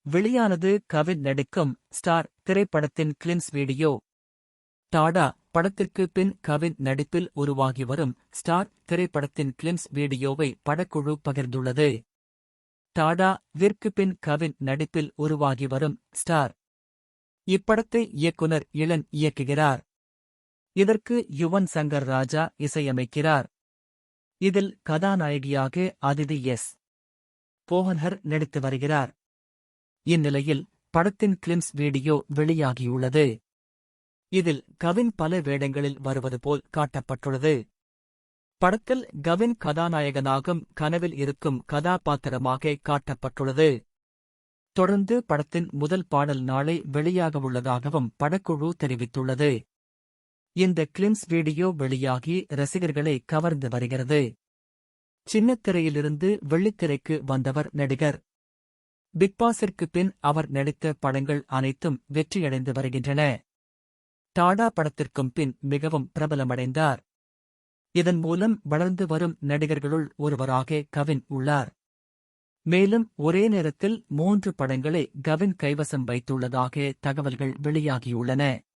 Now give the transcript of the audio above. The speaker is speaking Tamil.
வெளியானது கவின் நடிக்கும் ஸ்டார் திரைப்படத்தின் கிளிம்ஸ் வீடியோ. டாடா படத்திற்கு பின் கவின் நடிப்பில் உருவாகி வரும் ஸ்டார் திரைப்படத்தின் கிளிம்ஸ் வீடியோவை படக்குழு பகிர்ந்துள்ளது. டாடா விற்கு பின் கவின் நடிப்பில் உருவாகி வரும் ஸ்டார் இப்படத்தை இயக்குனர் இளன் இயக்குகிறார். இதற்கு யுவன் சங்கர் ராஜா இசையமைக்கிறார். இதில் கதாநாயகியாக அதிதி எஸ். போஹன்ஹர் நடித்து வருகிறார். இந்நிலையில் படத்தின் கிளிம்ஸ் வீடியோ வெளியாகியுள்ளது. இதில் கவின் பல வேடங்களில் வருவது போல் காட்டப்பட்டுள்ளது. படத்தில் கவின் கதாநாயகனாகும் கனவில் இருக்கும் கதாபாத்திரமாக காட்டப்பட்டுள்ளது. தொடர்ந்து படத்தின் முதல் பாடல் நாளை வெளியாகவுள்ளதாகவும் படக்குழு தெரிவித்துள்ளது. இந்த கிளிம்ஸ் வீடியோ வெளியாகி ரசிகர்களை கவர்ந்து வருகிறது. சின்னத்திரையிலிருந்து வெள்ளித்திரைக்கு வந்தவர் நடிகர். பிக்பாஸிற்கு பின் அவர் நடித்த படங்கள் அனைத்தும் வெற்றியடைந்து வருகின்றன. டாடா படத்திற்கும் பின் மிகவும் பிரபலமடைந்தார். இதன் மூலம் வளர்ந்து வரும் நடிகர்களுள் ஒருவராக கவின் உள்ளார். மேலும் ஒரே நேரத்தில் 3 படங்களை கவின் கைவசம் வைத்துள்ளதாக தகவல்கள் வெளியாகியுள்ளன.